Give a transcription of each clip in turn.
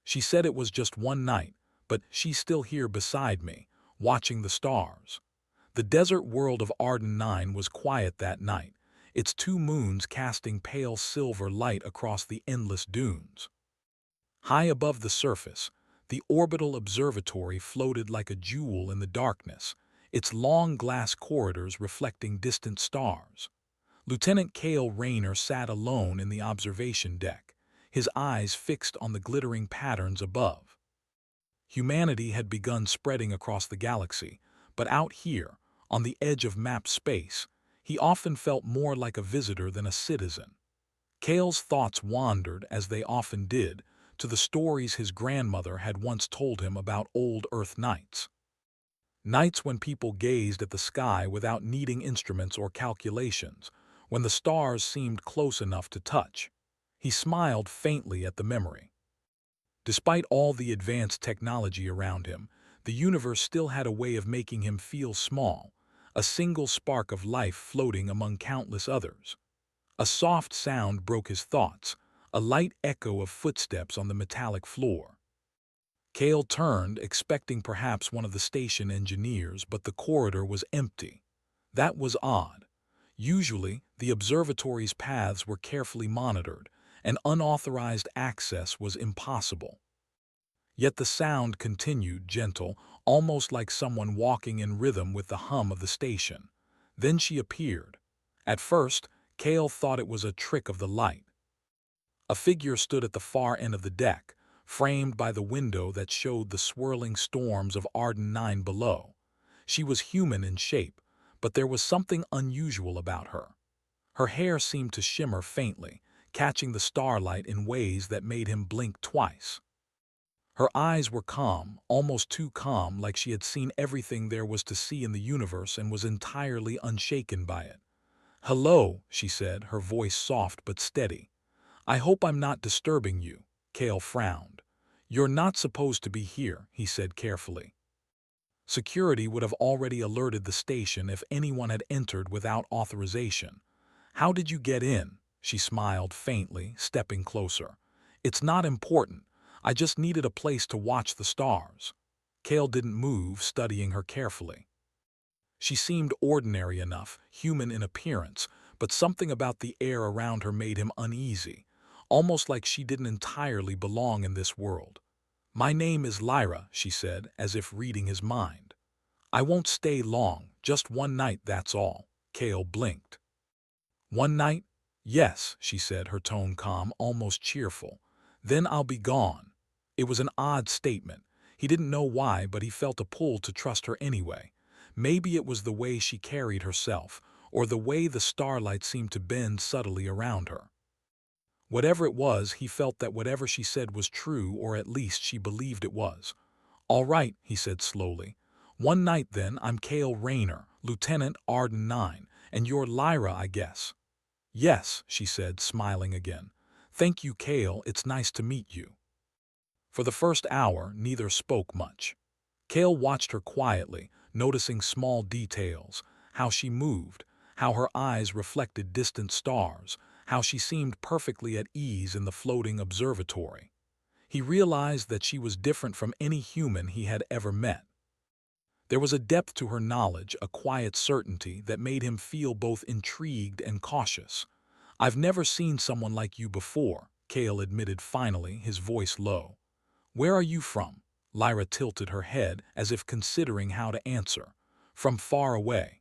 She said it was just one night, but she's still here beside me, watching the stars. The desert world of Arden 9 was quiet that night, its two moons casting pale silver light across the endless dunes. High above the surface, the orbital observatory floated like a jewel in the darkness, its long glass corridors reflecting distant stars. Lieutenant Cale Rayner sat alone in the observation deck, his eyes fixed on the glittering patterns above. Humanity had begun spreading across the galaxy, but out here, on the edge of mapped space, he often felt more like a visitor than a citizen. Cale's thoughts wandered, as they often did, to the stories his grandmother had once told him about old Earth nights. Nights when people gazed at the sky without needing instruments or calculations, when the stars seemed close enough to touch. He smiled faintly at the memory. Despite all the advanced technology around him, the universe still had a way of making him feel small, a single spark of life floating among countless others. A soft sound broke his thoughts, a light echo of footsteps on the metallic floor. Cale turned, expecting perhaps one of the station engineers, but the corridor was empty. That was odd. Usually, the observatory's paths were carefully monitored, and unauthorized access was impossible. Yet the sound continued, gentle, almost like someone walking in rhythm with the hum of the station. Then she appeared. At first, Cale thought it was a trick of the light. A figure stood at the far end of the deck, framed by the window that showed the swirling storms of Arden 9 below. She was human in shape, but there was something unusual about her. Her hair seemed to shimmer faintly, catching the starlight in ways that made him blink twice. Her eyes were calm, almost too calm, like she had seen everything there was to see in the universe and was entirely unshaken by it. "Hello," she said, her voice soft but steady. "I hope I'm not disturbing you." Cale frowned. "You're not supposed to be here," he said carefully. Security would have already alerted the station if anyone had entered without authorization. "How did you get in?" She smiled faintly, stepping closer. "It's not important. I just needed a place to watch the stars." Cale didn't move, studying her carefully. She seemed ordinary enough, human in appearance, but something about the air around her made him uneasy, almost like she didn't entirely belong in this world. "My name is Lyra," she said, as if reading his mind. "I won't stay long, just one night, that's all." Cale blinked. "One night?" "Yes," she said, her tone calm, almost cheerful. "Then I'll be gone." It was an odd statement. He didn't know why, but he felt a pull to trust her anyway. Maybe it was the way she carried herself, or the way the starlight seemed to bend subtly around her. Whatever it was, he felt that whatever she said was true, or at least she believed it was. "All right," he said slowly. "One night then. I'm Cale Rayner, Lieutenant Arden 9, and you're Lyra, I guess." "Yes," she said, smiling again. "Thank you, Cale, it's nice to meet you." For the first hour, neither spoke much. Cale watched her quietly, noticing small details, how she moved, how her eyes reflected distant stars, how she seemed perfectly at ease in the floating observatory. He realized that she was different from any human he had ever met. There was a depth to her knowledge, a quiet certainty that made him feel both intrigued and cautious. "I've never seen someone like you before," Cale admitted finally, his voice low. "Where are you from?" Lyra tilted her head as if considering how to answer. "From far away."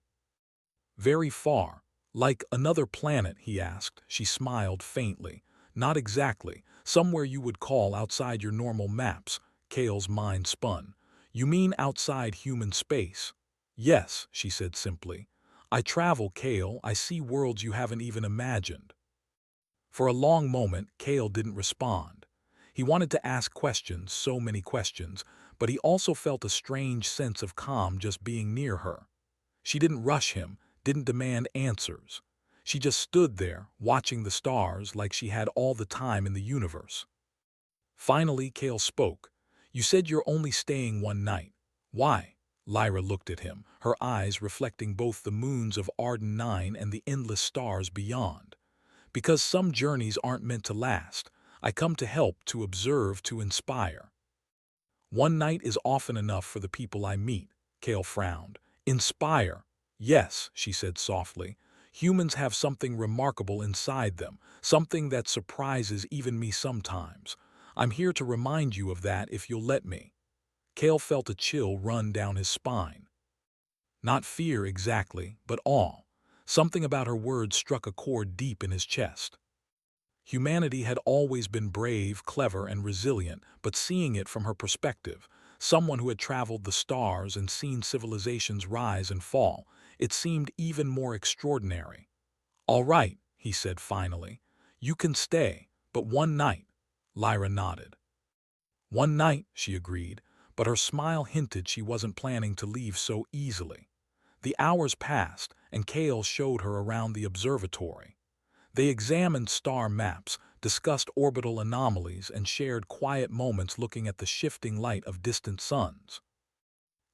"Very far. Like another planet?" he asked. She smiled faintly. "Not exactly. Somewhere you would call outside your normal maps." Cale's mind spun. "You mean outside human space?" "Yes," she said simply. "I travel, Cale. I see worlds you haven't even imagined." For a long moment, Cale didn't respond. He wanted to ask questions, so many questions, but he also felt a strange sense of calm just being near her. She didn't rush him, didn't demand answers. She just stood there, watching the stars like she had all the time in the universe. Finally, Cale spoke. "You said you're only staying one night. Why?" Lyra looked at him, her eyes reflecting both the moons of Arden 9 and the endless stars beyond. "Because some journeys aren't meant to last. I come to help, to observe, to inspire. One night is often enough for the people I meet, Kale frowned. Inspire. Yes, she said softly. Humans have something remarkable inside them, something that surprises even me sometimes. I'm here to remind you of that if you'll let me. Kale felt a chill run down his spine. Not fear exactly, but awe. Something about her words struck a chord deep in his chest. Humanity had always been brave, clever, and resilient, but seeing it from her perspective, someone who had traveled the stars and seen civilizations rise and fall, it seemed even more extraordinary. "All right," he said finally. "You can stay, but one night." Lyra nodded. "One night," she agreed, but her smile hinted she wasn't planning to leave so easily. The hours passed, and Kale showed her around the observatory. They examined star maps, discussed orbital anomalies, and shared quiet moments looking at the shifting light of distant suns.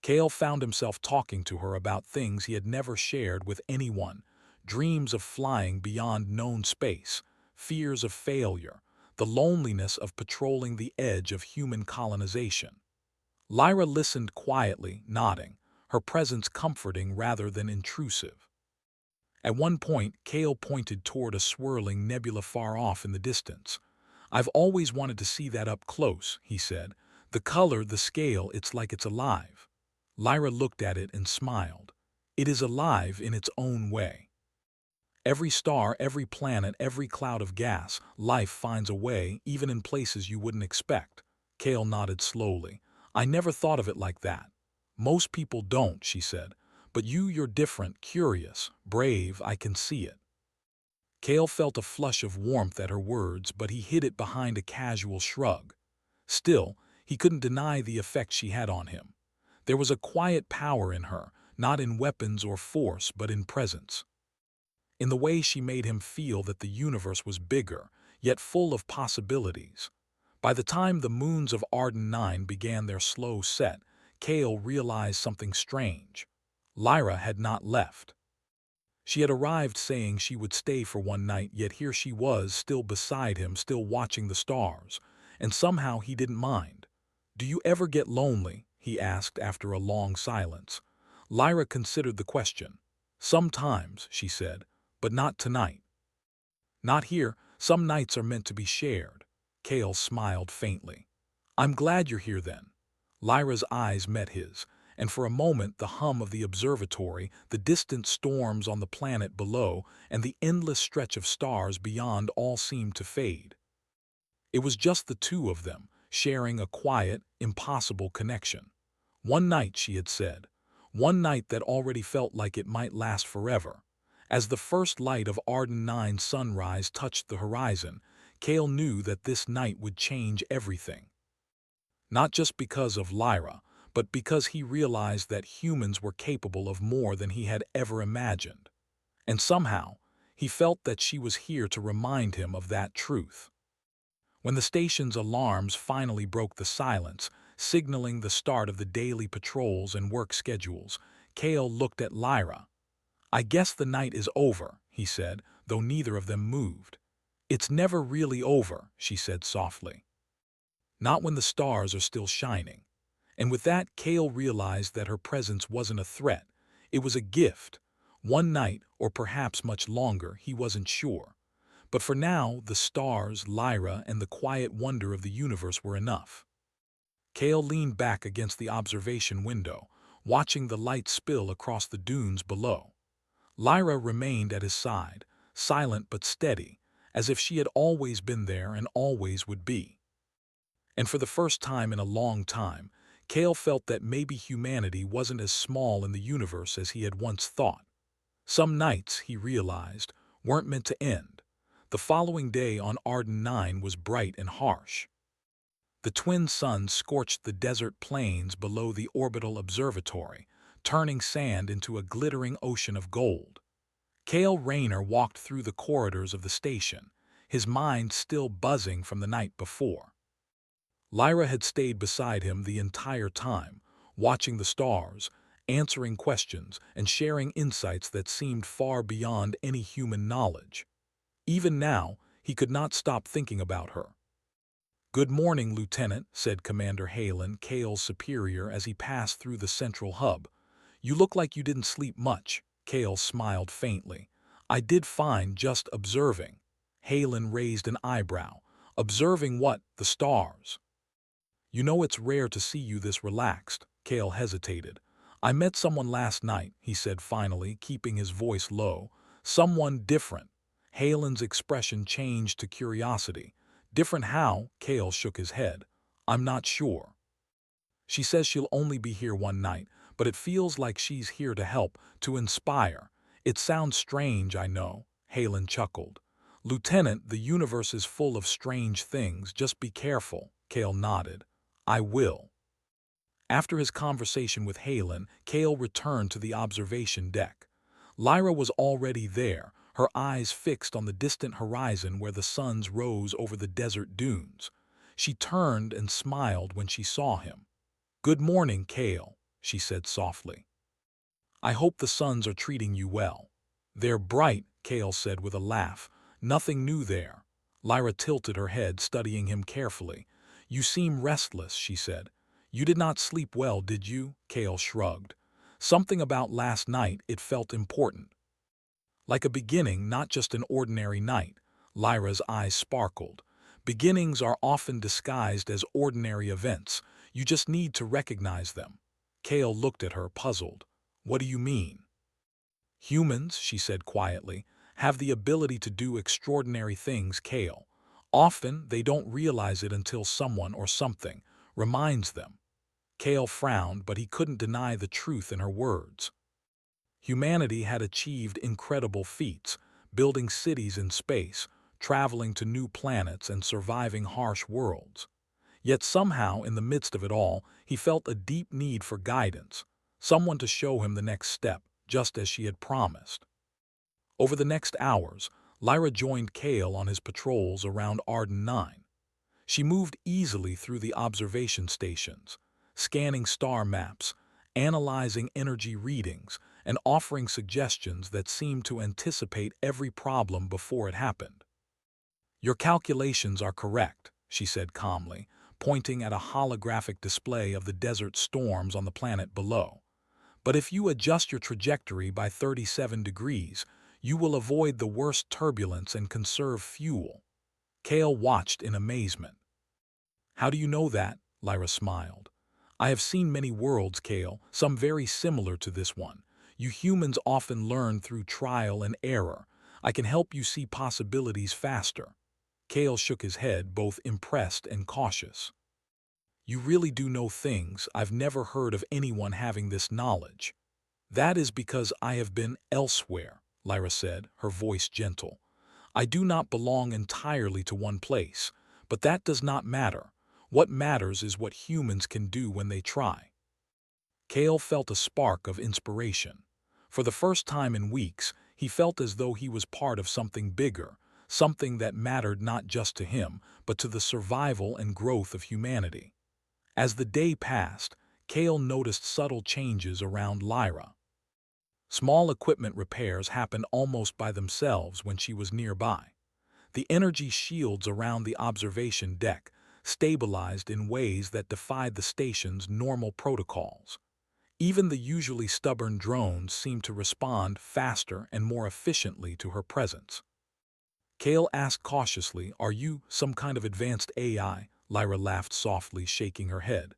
Kale found himself talking to her about things he had never shared with anyone: dreams of flying beyond known space, fears of failure, the loneliness of patrolling the edge of human colonization. Lyra listened quietly, nodding, her presence comforting rather than intrusive. At one point, Kale pointed toward a swirling nebula far off in the distance. "I've always wanted to see that up close," he said. "The color, the scale, it's like it's alive." Lyra looked at it and smiled. "It is alive in its own way. Every star, every planet, every cloud of gas, life finds a way, even in places you wouldn't expect." Kale nodded slowly. "I never thought of it like that." "Most people don't," she said. "But you're different, curious, brave, I can see it." Kale felt a flush of warmth at her words, but he hid it behind a casual shrug. Still, he couldn't deny the effect she had on him. There was a quiet power in her, not in weapons or force, but in presence. In the way she made him feel that the universe was bigger, yet full of possibilities. By the time the moons of Arden 9 began their slow set, Kale realized something strange. Lyra had not left. She had arrived saying she would stay for one night, yet here she was, still beside him, still watching the stars. And somehow he didn't mind. "Do you ever get lonely?" he asked after a long silence. Lyra considered the question. "Sometimes," she said, "but not tonight." "Not here. Some nights are meant to be shared." Kale smiled faintly. "I'm glad you're here then." Lyra's eyes met his, and for a moment the hum of the observatory, the distant storms on the planet below, and the endless stretch of stars beyond all seemed to fade. It was just the two of them, sharing a quiet, impossible connection. One night, she had said. One night that already felt like it might last forever. As the first light of Arden 9's sunrise touched the horizon, Kale knew that this night would change everything. Not just because of Lyra, but because he realized that humans were capable of more than he had ever imagined. And somehow, he felt that she was here to remind him of that truth. When the station's alarms finally broke the silence, signaling the start of the daily patrols and work schedules, Kale looked at Lyra. "I guess the night is over," he said, though neither of them moved. "It's never really over," she said softly. "Not when the stars are still shining." And with that, Kale realized that her presence wasn't a threat. It was a gift. One night, or perhaps much longer, he wasn't sure. But for now, the stars, Lyra, and the quiet wonder of the universe were enough. Kale leaned back against the observation window, watching the light spill across the dunes below. Lyra remained at his side, silent but steady, as if she had always been there and always would be. And for the first time in a long time, Kale felt that maybe humanity wasn't as small in the universe as he had once thought. Some nights, he realized, weren't meant to end. The following day on Arden 9 was bright and harsh. The twin suns scorched the desert plains below the orbital observatory, turning sand into a glittering ocean of gold. Kale Rayner walked through the corridors of the station, his mind still buzzing from the night before. Lyra had stayed beside him the entire time, watching the stars, answering questions, and sharing insights that seemed far beyond any human knowledge. Even now, he could not stop thinking about her. "Good morning, Lieutenant," said Commander Halen, Kale's superior, as he passed through the central hub. "You look like you didn't sleep much." Kale smiled faintly. "I did fine, just observing." Halen raised an eyebrow. "Observing what? The stars?" "You know it's rare to see you this relaxed." Kale hesitated. "I met someone last night," he said finally, keeping his voice low. "Someone different." Halen's expression changed to curiosity. "Different how?" Kale shook his head. "I'm not sure. She says she'll only be here one night, but it feels like she's here to help, to inspire." "It sounds strange, I know." Halen chuckled. "Lieutenant, the universe is full of strange things. Just be careful." Kale nodded. "I will." After his conversation with Halen, Kale returned to the observation deck. Lyra was already there, her eyes fixed on the distant horizon where the suns rose over the desert dunes. She turned and smiled when she saw him. "Good morning, Kale," she said softly. "I hope the suns are treating you well." "They're bright," Kale said with a laugh. "Nothing new there." Lyra tilted her head, studying him carefully. "You seem restless," she said. "You did not sleep well, did you?" Kale shrugged. "Something about last night, it felt important. Like a beginning, not just an ordinary night." Lyra's eyes sparkled. "Beginnings are often disguised as ordinary events. You just need to recognize them." Kale looked at her, puzzled. "What do you mean?" "Humans," she said quietly, "have the ability to do extraordinary things, Kale. Often, they don't realize it until someone or something reminds them." Kale frowned, but he couldn't deny the truth in her words. Humanity had achieved incredible feats, building cities in space, traveling to new planets, and surviving harsh worlds. Yet somehow, in the midst of it all, he felt a deep need for guidance, someone to show him the next step, just as she had promised. Over the next hours, Lyra joined Kale on his patrols around Arden 9. She moved easily through the observation stations, scanning star maps, analyzing energy readings, and offering suggestions that seemed to anticipate every problem before it happened. "Your calculations are correct," she said calmly, pointing at a holographic display of the desert storms on the planet below. "But if you adjust your trajectory by 37 degrees, you will avoid the worst turbulence and conserve fuel." Kale watched in amazement. "How do you know that?" Lyra smiled. "I have seen many worlds, Kale, some very similar to this one. You humans often learn through trial and error. I can help you see possibilities faster." Kale shook his head, both impressed and cautious. "You really do know things. I've never heard of anyone having this knowledge." "That is because I have been elsewhere," Lyra said, her voice gentle. "I do not belong entirely to one place, but that does not matter. What matters is what humans can do when they try." Kale felt a spark of inspiration. For the first time in weeks, he felt as though he was part of something bigger, something that mattered not just to him, but to the survival and growth of humanity. As the day passed, Kale noticed subtle changes around Lyra. Small equipment repairs happened almost by themselves when she was nearby. The energy shields around the observation deck stabilized in ways that defied the station's normal protocols. Even the usually stubborn drones seemed to respond faster and more efficiently to her presence. Kale asked cautiously, "Are you some kind of advanced AI?" Lyra laughed softly, shaking her head.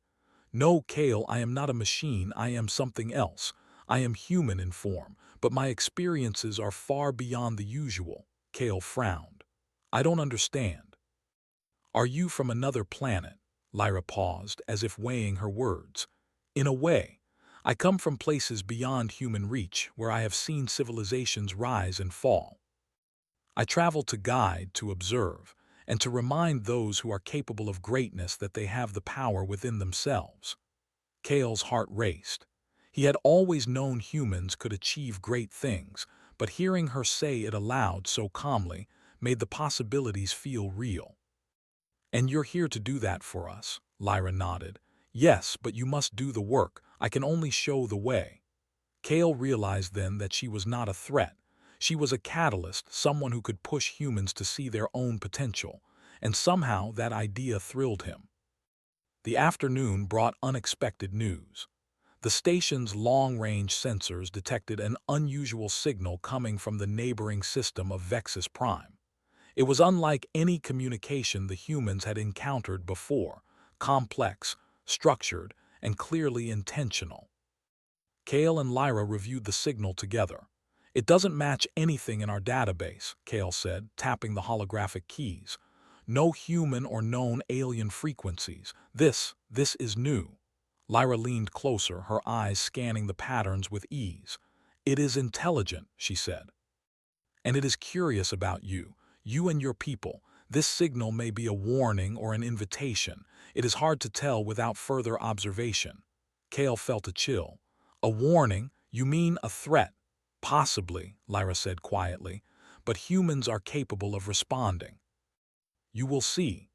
"No, Kale, I am not a machine. I am something else. I am human in form, but my experiences are far beyond the usual." Kale frowned. "I don't understand." "Are you from another planet?" Lyra paused, as if weighing her words. "In a way. I come from places beyond human reach, where I have seen civilizations rise and fall. I travel to guide, to observe, and to remind those who are capable of greatness that they have the power within themselves." Kale's heart raced. He had always known humans could achieve great things, but hearing her say it aloud so calmly made the possibilities feel real. "And you're here to do that for us?" Lyra nodded. "Yes, but you must do the work. I can only show the way." Kale realized then that she was not a threat. She was a catalyst, someone who could push humans to see their own potential. and somehow that idea thrilled him. The afternoon brought unexpected news. The station's long-range sensors detected an unusual signal coming from the neighboring system of Vexus Prime. It was unlike any communication the humans had encountered before, complex, structured, and clearly intentional. Kale and Lyra reviewed the signal together. "It doesn't match anything in our database," Kale said, tapping the holographic keys. "No human or known alien frequencies. This is new." Lyra leaned closer, her eyes scanning the patterns with ease. "It is intelligent," she said. "And it is curious about you and your people. This signal may be a warning or an invitation. It is hard to tell without further observation." Kale felt a chill. "A warning? You mean a threat?" "Possibly," Lyra said quietly, "but humans are capable of responding." "You will see."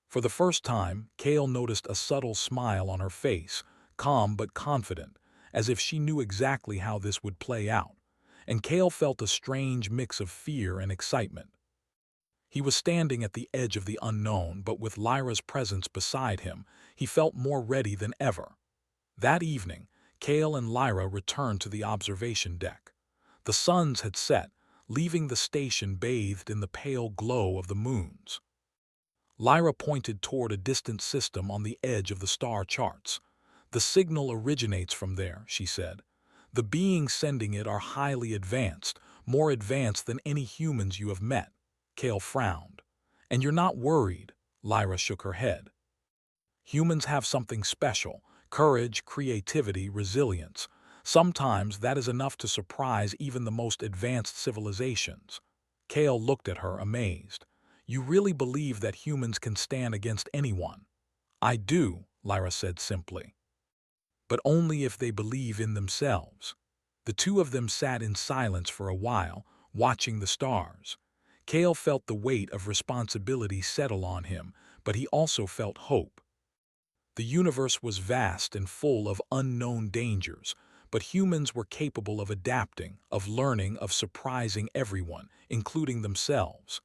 For the first time, Kale noticed a subtle smile on her face, calm but confident, as if she knew exactly how this would play out. And Kale felt a strange mix of fear and excitement. He was standing at the edge of the unknown, but with Lyra's presence beside him, he felt more ready than ever. That evening, Kale and Lyra returned to the observation deck. The suns had set, leaving the station bathed in the pale glow of the moons. Lyra pointed toward a distant system on the edge of the star charts. "The signal originates from there," she said. "The beings sending it are highly advanced, more advanced than any humans you have met." Kale frowned. "And you're not worried?" Lyra shook her head. "Humans have something special: courage, creativity, resilience. Sometimes that is enough to surprise even the most advanced civilizations." Kale looked at her, amazed. "You really believe that humans can stand against anyone?" "I do," Lyra said simply. "But only if they believe in themselves." The two of them sat in silence for a while, watching the stars. Kale felt the weight of responsibility settle on him, but he also felt hope. The universe was vast and full of unknown dangers, but humans were capable of adapting, of learning, of surprising everyone, including themselves.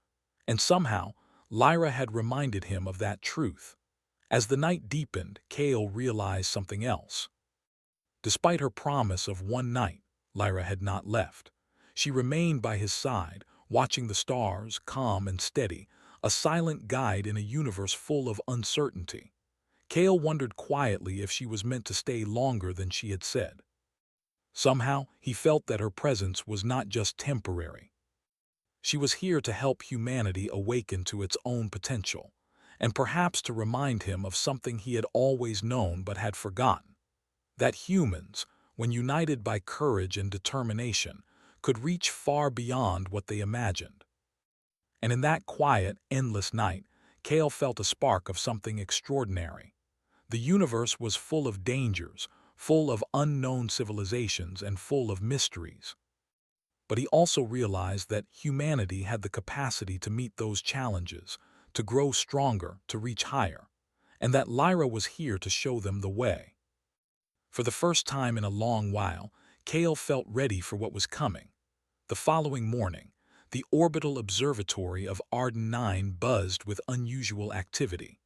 And somehow, Lyra had reminded him of that truth. As the night deepened, Kale realized something else. Despite her promise of one night, Lyra had not left. She remained by his side, watching the stars, calm and steady, a silent guide in a universe full of uncertainty. Kale wondered quietly if she was meant to stay longer than she had said. Somehow, he felt that her presence was not just temporary. She was here to help humanity awaken to its own potential, and perhaps to remind him of something he had always known but had forgotten: that humans, when united by courage and determination, could reach far beyond what they imagined. And in that quiet, endless night, Kale felt a spark of something extraordinary. The universe was full of dangers, full of unknown civilizations, and full of mysteries. But he also realized that humanity had the capacity to meet those challenges, to grow stronger, to reach higher, and that Lyra was here to show them the way. For the first time in a long while, Kale felt ready for what was coming. The following morning, the orbital observatory of Arden 9 buzzed with unusual activity.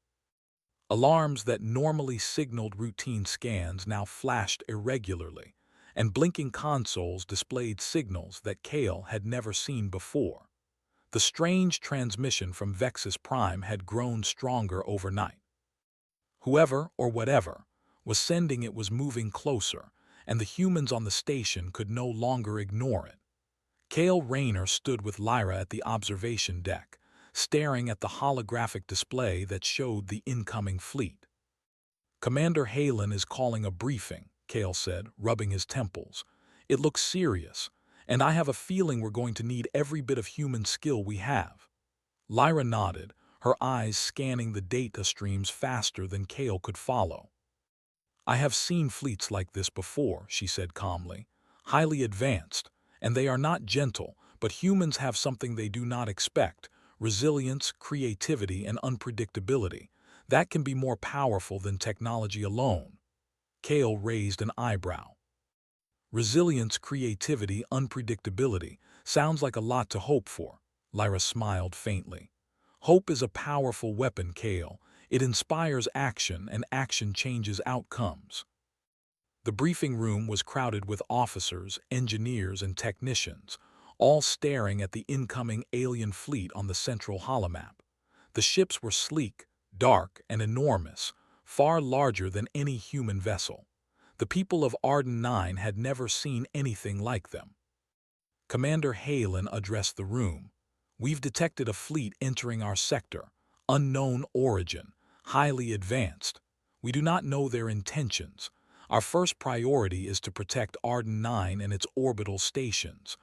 Alarms that normally signaled routine scans now flashed irregularly, and blinking consoles displayed signals that Kale had never seen before. The strange transmission from Vexus Prime had grown stronger overnight. Whoever, or whatever, was sending it was moving closer, and the humans on the station could no longer ignore it. Kale Rayner stood with Lyra at the observation deck, staring at the holographic display that showed the incoming fleet. "Commander Halen is calling a briefing," Kale said, rubbing his temples. "It looks serious, and I have a feeling we're going to need every bit of human skill we have." Lyra nodded, her eyes scanning the data streams faster than Kale could follow. "I have seen fleets like this before," she said calmly. "Highly advanced, and they are not gentle, but humans have something they do not expect: resilience, creativity, and unpredictability. That can be more powerful than technology alone." Kale raised an eyebrow. "Resilience, creativity, unpredictability. Sounds like a lot to hope for." Lyra smiled faintly. Hope is a powerful weapon, Kale. It inspires action, and action changes outcomes. The briefing room was crowded with officers, engineers, and technicians, all staring at the incoming alien fleet on the central holomap. The ships were sleek, dark, and enormous, far larger than any human vessel. The people of Arden 9 had never seen anything like them. Commander Halen addressed the room. "We've detected a fleet entering our sector, unknown origin, highly advanced. We do not know their intentions. Our first priority is to protect Arden 9 and its orbital stations.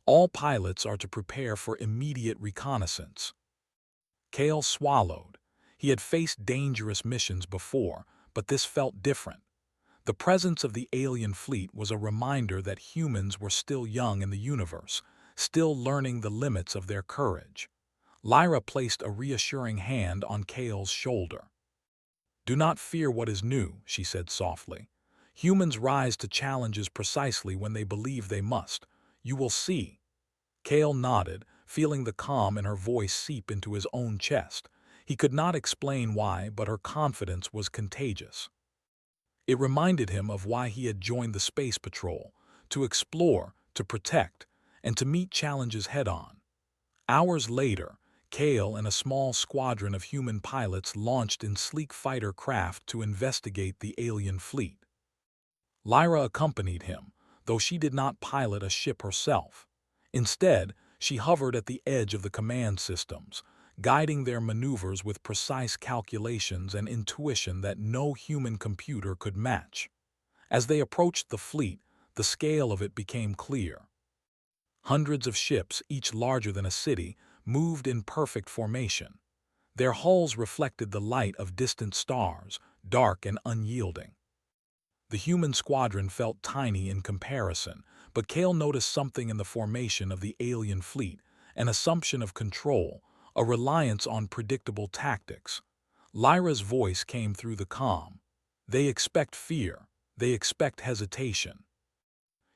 All pilots are to prepare for immediate reconnaissance." Kale swallowed. He had faced dangerous missions before, but this felt different. The presence of the alien fleet was a reminder that humans were still young in the universe, still learning the limits of their courage. Lyra placed a reassuring hand on Kale's shoulder. "Do not fear what is new," she said softly. "Humans rise to challenges precisely when they believe they must. You will see." Kale nodded, feeling the calm in her voice seep into his own chest. He could not explain why, but her confidence was contagious. It reminded him of why he had joined the Space Patrol: to explore, to protect, and to meet challenges head-on. Hours later, Kale and a small squadron of human pilots launched in sleek fighter craft to investigate the alien fleet. Lyra accompanied him, though she did not pilot a ship herself. Instead, she hovered at the edge of the command systems, guiding their maneuvers with precise calculations and intuition that no human computer could match. As they approached the fleet, the scale of it became clear. Hundreds of ships, each larger than a city, moved in perfect formation. Their hulls reflected the light of distant stars, dark and unyielding. The human squadron felt tiny in comparison, but Kale noticed something in the formation of the alien fleet: an assumption of control, a reliance on predictable tactics. Lyra's voice came through the calm. "They expect fear. They expect hesitation.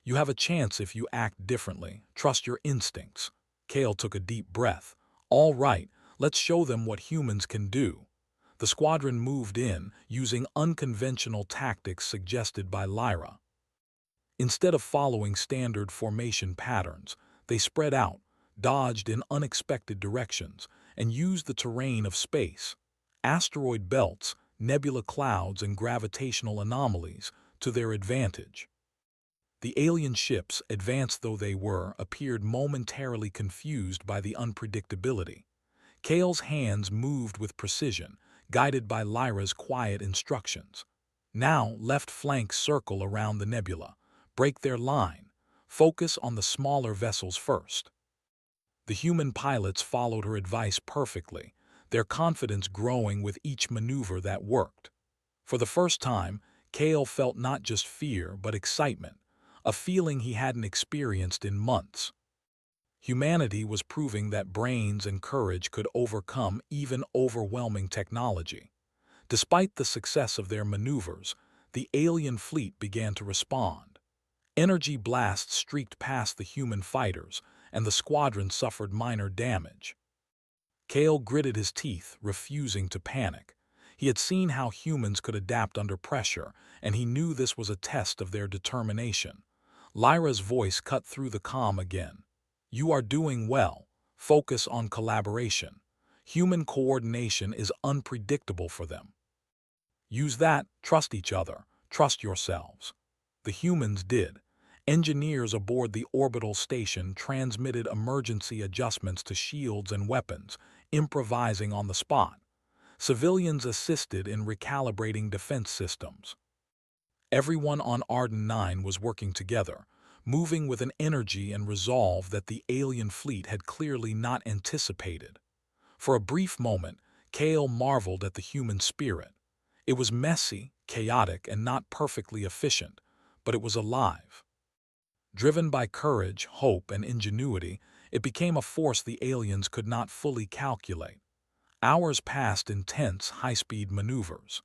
You have a chance if you act differently. Trust your instincts." Kale took a deep breath. "All right, let's show them what humans can do." The squadron moved in, using unconventional tactics suggested by Lyra. Instead of following standard formation patterns, they spread out, dodged in unexpected directions, and used the terrain of space, asteroid belts, nebula clouds, and gravitational anomalies to their advantage. The alien ships, advanced though they were, appeared momentarily confused by the unpredictability. Kale's hands moved with precision, guided by Lyra's quiet instructions. "Now, left flank circle around the nebula. Break their line. Focus on the smaller vessels first." The human pilots followed her advice perfectly, their confidence growing with each maneuver that worked. For the first time, Kale felt not just fear but excitement, a feeling he hadn't experienced in months. Humanity was proving that brains and courage could overcome even overwhelming technology. Despite the success of their maneuvers, the alien fleet began to respond. Energy blasts streaked past the human fighters, and the squadron suffered minor damage. Kale gritted his teeth, refusing to panic. He had seen how humans could adapt under pressure, and he knew this was a test of their determination. Lyra's voice cut through the calm again. "You are doing well. Focus on collaboration. Human coordination is unpredictable for them. Use that, trust each other, trust yourselves." The humans did. Engineers aboard the orbital station transmitted emergency adjustments to shields and weapons, improvising on the spot. Civilians assisted in recalibrating defense systems. Everyone on Arden 9 was working together, moving with an energy and resolve that the alien fleet had clearly not anticipated. For a brief moment, Kale marveled at the human spirit. It was messy, chaotic, and not perfectly efficient, but it was alive. Driven by courage, hope, and ingenuity, it became a force the aliens could not fully calculate. Hours passed in tense, high-speed maneuvers.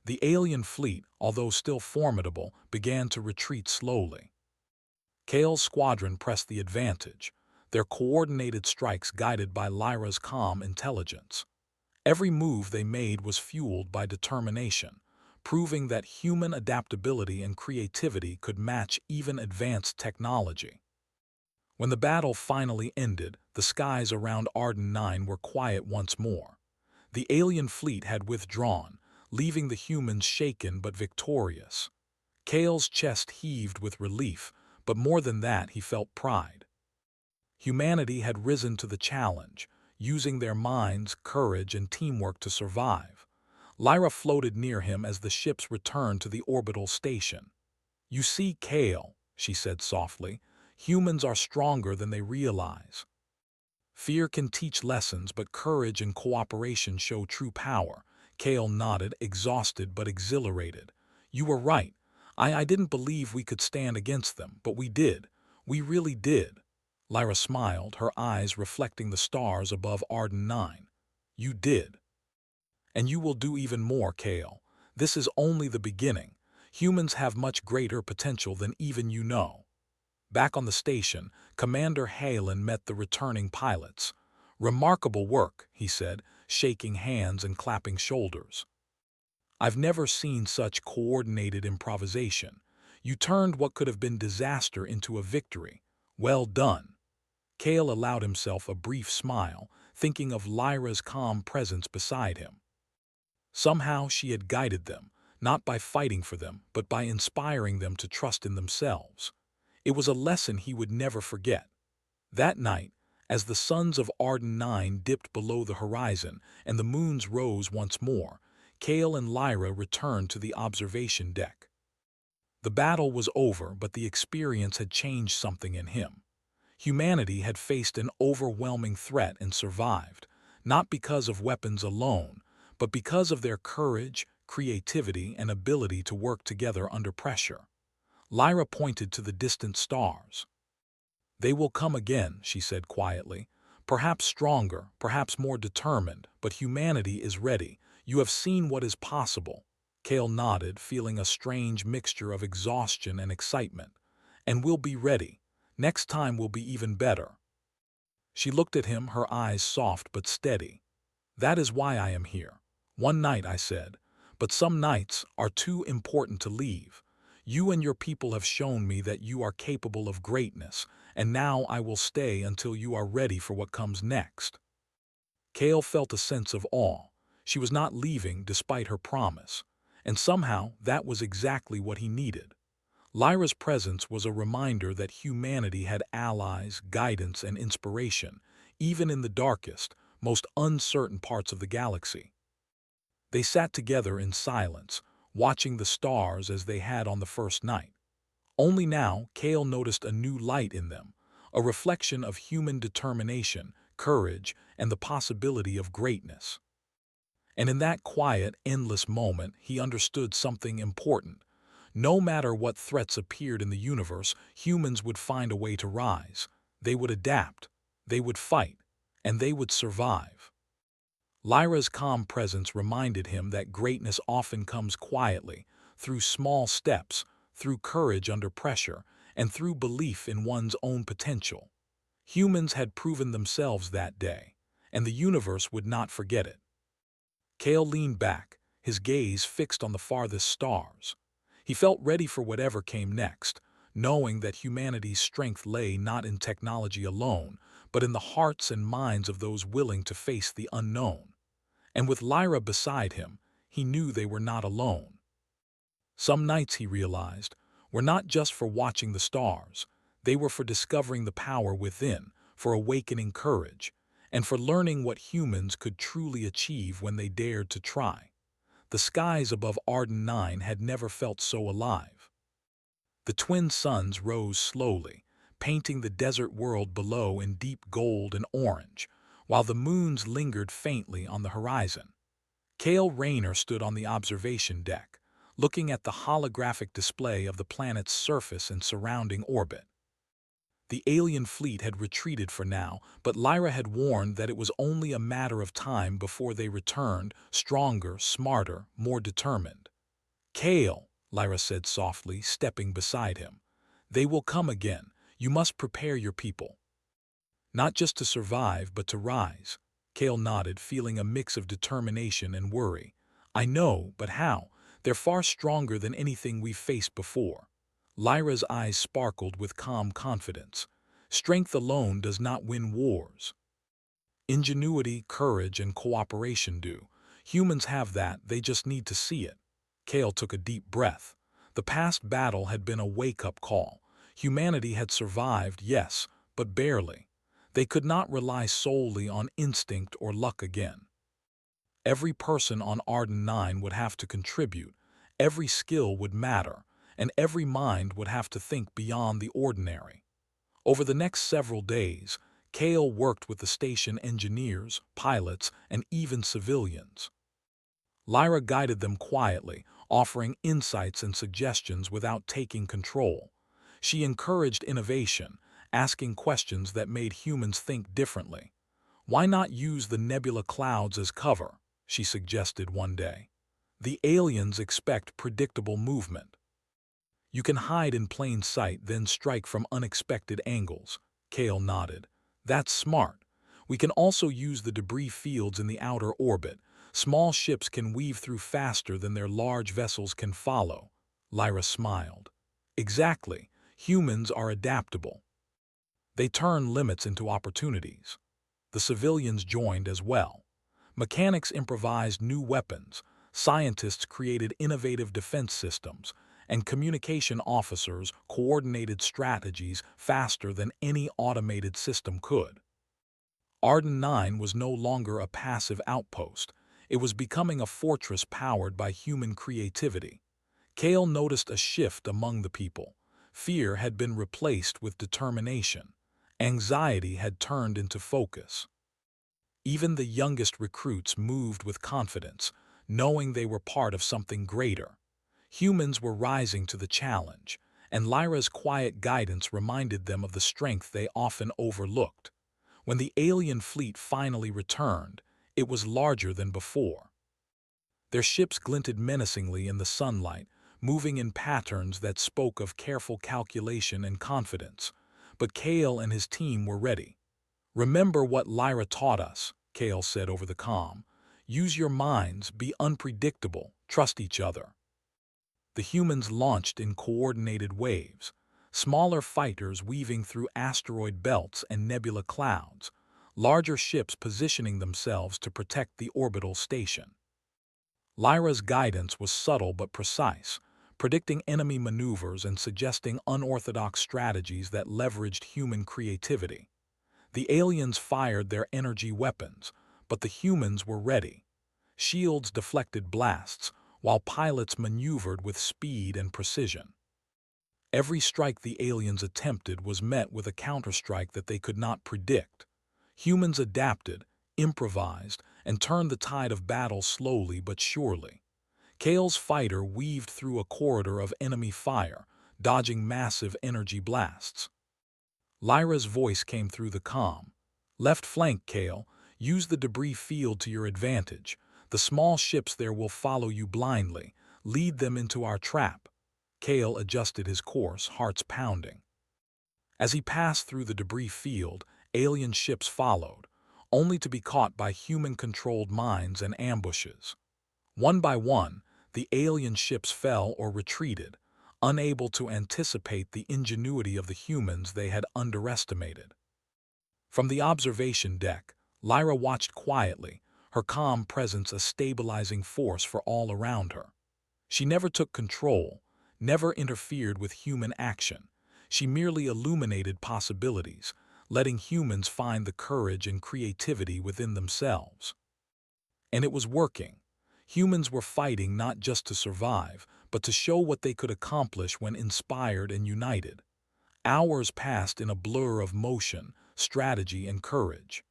The alien fleet, although still formidable, began to retreat slowly. Kale's squadron pressed the advantage. their coordinated strikes guided by Lyra's calm intelligence. Every move they made was fueled by determination, proving that human adaptability and creativity could match even advanced technology. When the battle finally ended, the skies around Arden 9 were quiet once more. The alien fleet had withdrawn, leaving the humans shaken but victorious. Kale's chest heaved with relief, but more than that he felt pride. Humanity had risen to the challenge, using their minds, courage, and teamwork to survive. Lyra floated near him as the ships returned to the orbital station. "You see, Kale," she said softly, "humans are stronger than they realize. Fear can teach lessons, but courage and cooperation show true power." Kale nodded, exhausted but exhilarated. "You were right. I didn't believe we could stand against them, but we did. We really did." Lyra smiled, her eyes reflecting the stars above Arden 9. "You did. And you will do even more, Kale. This is only the beginning. Humans have much greater potential than even you know." Back on the station, Commander Halen met the returning pilots. "Remarkable work," he said, shaking hands and clapping shoulders. "I've never seen such coordinated improvisation. You turned what could have been disaster into a victory. Well done." Kale allowed himself a brief smile, thinking of Lyra's calm presence beside him. Somehow she had guided them, not by fighting for them, but by inspiring them to trust in themselves. It was a lesson he would never forget. That night, as the suns of Arden 9 dipped below the horizon and the moons rose once more, Kale and Lyra returned to the observation deck. The battle was over, but the experience had changed something in him. Humanity had faced an overwhelming threat and survived, not because of weapons alone, but because of their courage, creativity, and ability to work together under pressure. Lyra pointed to the distant stars. "They will come again," she said quietly. "Perhaps stronger, perhaps more determined, but humanity is ready. You have seen what is possible." Kale nodded, feeling a strange mixture of exhaustion and excitement. "And we'll be ready. Next time will be even better." She looked at him, her eyes soft but steady. "That is why I am here. One night," I said, "but some nights are too important to leave. You and your people have shown me that you are capable of greatness, and now I will stay until you are ready for what comes next." Kale felt a sense of awe. She was not leaving despite her promise, and somehow that was exactly what he needed. Lyra's presence was a reminder that humanity had allies, guidance, and inspiration, even in the darkest, most uncertain parts of the galaxy. They sat together in silence, watching the stars as they had on the first night. Only now, Kale noticed a new light in them, a reflection of human determination, courage, and the possibility of greatness. And in that quiet, endless moment, he understood something important. No matter what threats appeared in the universe, humans would find a way to rise. They would adapt, they would fight, and they would survive. Lyra's calm presence reminded him that greatness often comes quietly, through small steps, through courage under pressure, and through belief in one's own potential. Humans had proven themselves that day, and the universe would not forget it. Kale leaned back, his gaze fixed on the farthest stars. He felt ready for whatever came next, knowing that humanity's strength lay not in technology alone, but in the hearts and minds of those willing to face the unknown. And with Lyra beside him, he knew they were not alone. Some nights, he realized, were not just for watching the stars. They were for discovering the power within, for awakening courage, and for learning what humans could truly achieve when they dared to try. The skies above Arden 9 had never felt so alive. The twin suns rose slowly, painting the desert world below in deep gold and orange, while the moons lingered faintly on the horizon. Kale Rayner stood on the observation deck, looking at the holographic display of the planet's surface and surrounding orbit. The alien fleet had retreated for now, but Lyra had warned that it was only a matter of time before they returned, stronger, smarter, more determined. "Kale," Lyra said softly, stepping beside him, "they will come again. You must prepare your people." Not just to survive, but to rise. Kale nodded, feeling a mix of determination and worry. I know, but how? They're far stronger than anything we've faced before. Lyra's eyes sparkled with calm confidence. Strength alone does not win wars. Ingenuity, courage, and cooperation do. Humans have that, they just need to see it. Kale took a deep breath. The past battle had been a wake-up call. Humanity had survived, yes, but barely. They could not rely solely on instinct or luck again. Every person on Arden 9 would have to contribute, every skill would matter, and every mind would have to think beyond the ordinary. Over the next several days, Kale worked with the station engineers, pilots, and even civilians. Lyra guided them quietly, offering insights and suggestions without taking control. She encouraged innovation, asking questions that made humans think differently. Why not use the nebula clouds as cover? She suggested one day. The aliens expect predictable movement. You can hide in plain sight, then strike from unexpected angles. Kale nodded. That's smart. We can also use the debris fields in the outer orbit. Small ships can weave through faster than their large vessels can follow. Lyra smiled. Exactly. Humans are adaptable. They turn limits into opportunities. The civilians joined as well. Mechanics improvised new weapons, scientists created innovative defense systems, and communication officers coordinated strategies faster than any automated system could. Arden 9 was no longer a passive outpost. It was becoming a fortress powered by human creativity. Kale noticed a shift among the people. Fear had been replaced with determination. Anxiety had turned into focus. Even the youngest recruits moved with confidence, knowing they were part of something greater. Humans were rising to the challenge, and Lyra's quiet guidance reminded them of the strength they often overlooked. When the alien fleet finally returned, it was larger than before. Their ships glinted menacingly in the sunlight, moving in patterns that spoke of careful calculation and confidence. But Kale and his team were ready. Remember what Lyra taught us, Kale said over the comm. Use your minds, be unpredictable, trust each other. The humans launched in coordinated waves, smaller fighters weaving through asteroid belts and nebula clouds, larger ships positioning themselves to protect the orbital station. Lyra's guidance was subtle but precise, predicting enemy maneuvers and suggesting unorthodox strategies that leveraged human creativity. The aliens fired their energy weapons, but the humans were ready. Shields deflected blasts, while pilots maneuvered with speed and precision. Every strike the aliens attempted was met with a counterstrike that they could not predict. Humans adapted, improvised, and turned the tide of battle slowly but surely. Kale's fighter weaved through a corridor of enemy fire, dodging massive energy blasts. Lyra's voice came through the comm. Left flank, Kale. Use the debris field to your advantage. The small ships there will follow you blindly. Lead them into our trap. Kale adjusted his course, hearts pounding. As he passed through the debris field, alien ships followed, only to be caught by human-controlled mines and ambushes. One by one, the alien ships fell or retreated, unable to anticipate the ingenuity of the humans they had underestimated. From the observation deck, Lyra watched quietly, her calm presence a stabilizing force for all around her. She never took control, never interfered with human action. She merely illuminated possibilities, letting humans find the courage and creativity within themselves. And it was working. Humans were fighting not just to survive, but to show what they could accomplish when inspired and united. Hours passed in a blur of motion, strategy, and courage.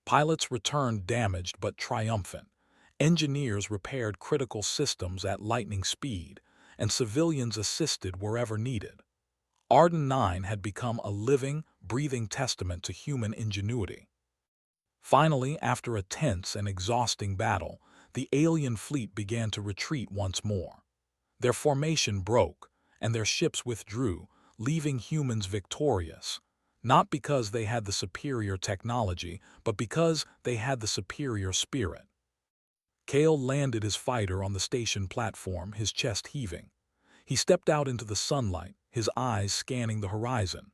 Pilots returned damaged but triumphant. Engineers repaired critical systems at lightning speed, and civilians assisted wherever needed. Arden 9 had become a living, breathing testament to human ingenuity. Finally, after a tense and exhausting battle, the alien fleet began to retreat once more. Their formation broke, and their ships withdrew, leaving humans victorious. not because they had the superior technology, but because they had the superior spirit. Kale landed his fighter on the station platform, his chest heaving. He stepped out into the sunlight, his eyes scanning the horizon.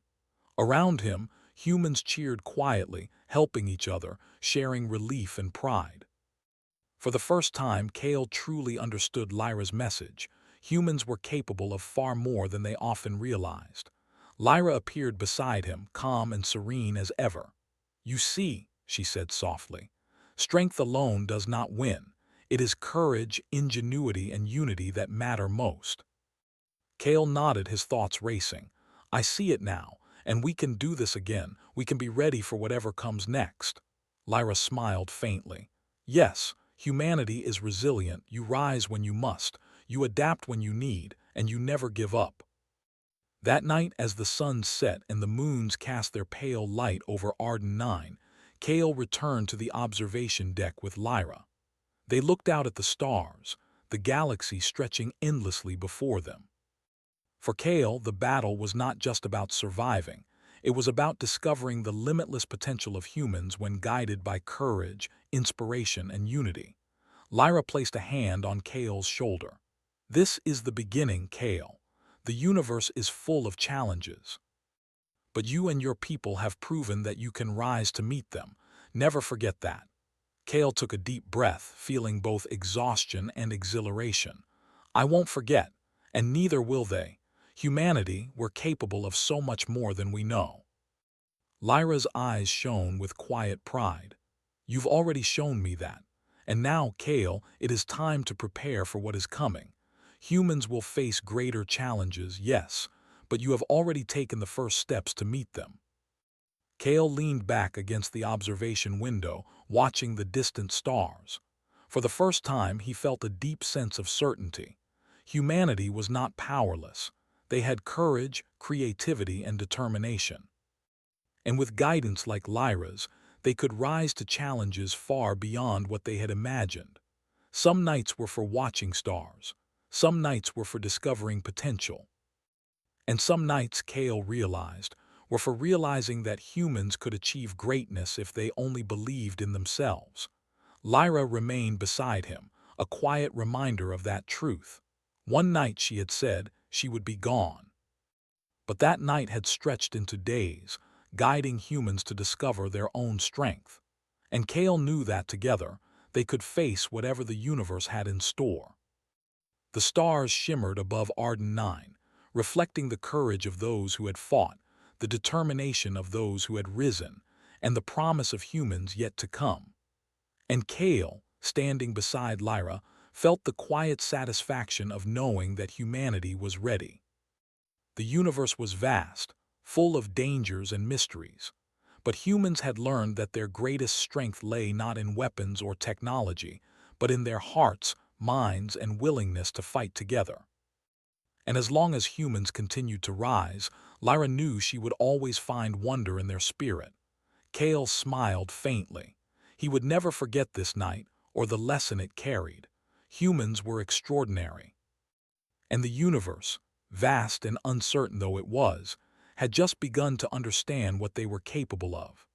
Around him, humans cheered quietly, helping each other, sharing relief and pride. For the first time, Kale truly understood Lyra's message. Humans were capable of far more than they often realized. Lyra appeared beside him, calm and serene as ever. "You see," she said softly, "strength alone does not win. It is courage, ingenuity, and unity that matter most." Kale nodded, his thoughts racing. "I see it now, and we can do this again. We can be ready for whatever comes next." Lyra smiled faintly. "Yes, humanity is resilient. You rise when you must, you adapt when you need, and you never give up." That night, as the sun set and the moons cast their pale light over Arden 9, Kale returned to the observation deck with Lyra. They looked out at the stars, the galaxy stretching endlessly before them. For Kale, the battle was not just about surviving. It was about discovering the limitless potential of humans when guided by courage, inspiration, and unity. Lyra placed a hand on Kale's shoulder. "This is the beginning, Kale. The universe is full of challenges. But you and your people have proven that you can rise to meet them. Never forget that." Kale took a deep breath, feeling both exhaustion and exhilaration. "I won't forget, and neither will they. Humanity, we're capable of so much more than we know." Lyra's eyes shone with quiet pride. "You've already shown me that. And now, Kale, it is time to prepare for what is coming. Humans will face greater challenges, yes, but you have already taken the first steps to meet them." Kale leaned back against the observation window, watching the distant stars. For the first time, he felt a deep sense of certainty. Humanity was not powerless. They had courage, creativity, and determination. And with guidance like Lyra's, they could rise to challenges far beyond what they had imagined. Some nights were for watching stars. Some nights were for discovering potential. And some nights, Kale realized, were for realizing that humans could achieve greatness if they only believed in themselves. Lyra remained beside him, a quiet reminder of that truth. One night, she had said, she would be gone. But that night had stretched into days, guiding humans to discover their own strength. And Kale knew that together, they could face whatever the universe had in store. The stars shimmered above Arden 9, reflecting the courage of those who had fought, the determination of those who had risen, and the promise of humans yet to come. And Kale, standing beside Lyra, felt the quiet satisfaction of knowing that humanity was ready. The universe was vast, full of dangers and mysteries, but humans had learned that their greatest strength lay not in weapons or technology, but in their hearts, minds, and willingness to fight together. And as long as humans continued to rise, Lyra knew she would always find wonder in their spirit. Kale smiled faintly. He would never forget this night or the lesson it carried. Humans were extraordinary. And the universe, vast and uncertain though it was, had just begun to understand what they were capable of.